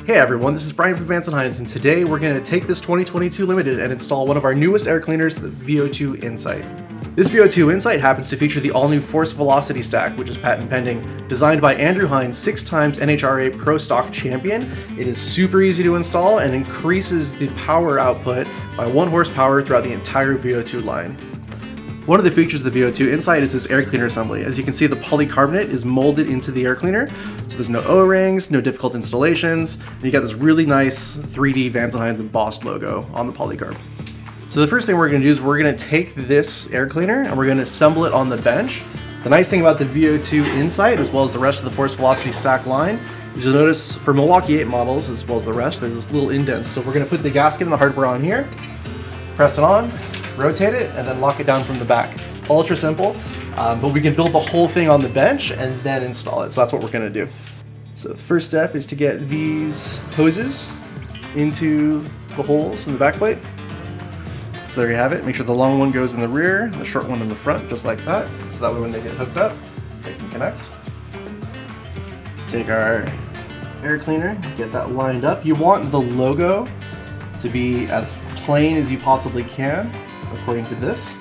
Hey everyone, this is Brian from Vance & Hines, and today we're going to take this 2022 Limited and install one of our newest air cleaners, the V02 Insight. This V02 Insight happens to feature the all-new Force Velocity Stack, which is patent pending, designed by Andrew Hines, 6-time NHRA Pro Stock champion. It is super easy to install and increases the power output by 1 horsepower throughout the entire V02 line. One of the features of the V02 Insight is this air cleaner assembly. As you can see, the polycarbonate is molded into the air cleaner, so there's no O-rings, no difficult installations, and you got this really nice 3D Vance & Hines embossed logo on the polycarb. So the first thing we're going to do is we're going to take this air cleaner and we're going to assemble it on the bench. The nice thing about the V02 Insight, as well as the rest of the Force Velocity Stack line, is you'll notice for Milwaukee 8 models, as well as the rest, there's this little indent. So we're going to put the gasket and the hardware on here, press it on, rotate it, and then lock it down from the back. Ultra simple, but we can build the whole thing on the bench and then install it. So that's what we're gonna do. So the first step is to get these hoses into the holes in the back plate. So there you have it. Make sure the long one goes in the rear, the short one in the front, just like that. So that way when they get hooked up, they can connect. Take our air cleaner, get that lined up. You want the logo to be as plain as you possibly can, according to this.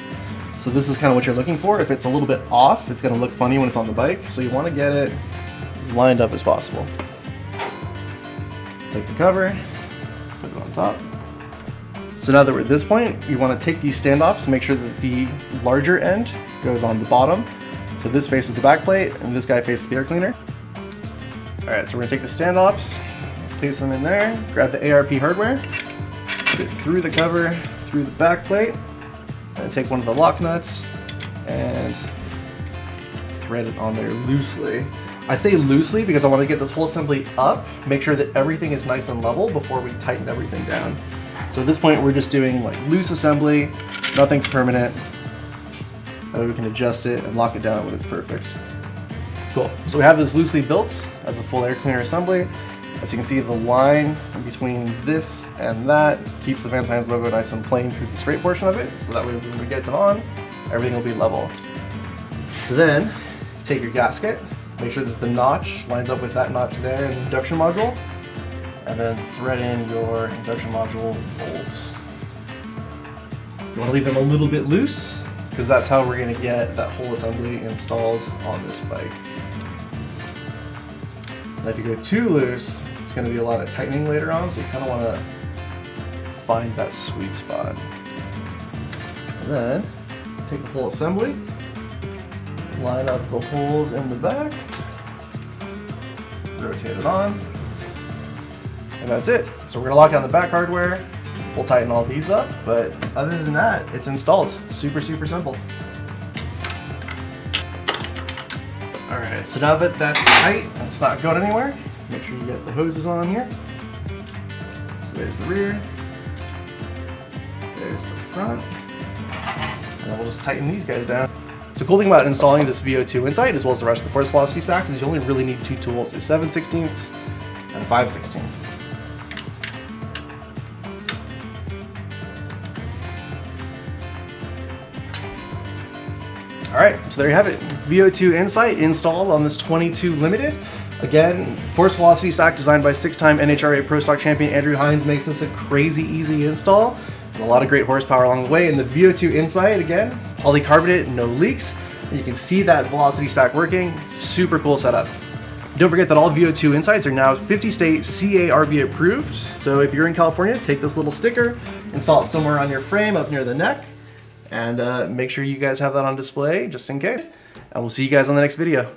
So this is kind of what you're looking for. If it's a little bit off, it's going to look funny when it's on the bike. So you want to get it as lined up as possible. Take the cover, put it on top. So now that we're at this point, you want to take these standoffs, make sure that the larger end goes on the bottom. So this faces the back plate and this guy faces the air cleaner. All right, so we're going to take the standoffs, place them in there, grab the ARP hardware, put it through the cover, through the back plate, and take one of the lock nuts and thread it on there loosely. I say loosely because I want to get this whole assembly up, make sure that everything is nice and level before we tighten everything down. So at this point we're just doing like loose assembly, nothing's permanent. We can adjust it and lock it down when it's perfect. Cool, so we have this loosely built as a full air cleaner assembly. As you can see, the line in between this and that keeps the Vance & Hines logo nice and plain through the straight portion of it, so that way when we get it on, everything will be level. So then, take your gasket, make sure that the notch lines up with that notch there in the induction module, and then thread in your induction module bolts. You want to leave them a little bit loose, because that's how we're going to get that whole assembly installed on this bike. And if you go too loose, it's going to be a lot of tightening later on, so you kind of want to find that sweet spot. And then take the whole assembly, line up the holes in the back, rotate it on, and that's it. So we're going to lock down the back hardware, we'll tighten all these up, but other than that, it's installed. Super, super simple. Alright, so now that that's tight and it's not going anywhere, make sure you get the hoses on here. So there's the rear, there's the front, and then we'll just tighten these guys down. So the cool thing about installing this V02 Insight, as well as the rest of the Force Velocity stacks, is you only really need 2 tools, a 7/16 and a 5/16. Alright, so there you have it. V02 Insight installed on this 22 Limited. Again, Force Velocity Stack designed by 6-time NHRA Pro Stock champion Andrew Hines makes this a crazy easy install. And a lot of great horsepower along the way. And the V02 Insight, again, polycarbonate, no leaks. And you can see that Velocity Stack working. Super cool setup. Don't forget that all V02 Insights are now 50-state CARB approved. So if you're in California, take this little sticker, install it somewhere on your frame up near the neck, and make sure you guys have that on display just in case. And we'll see you guys on the next video.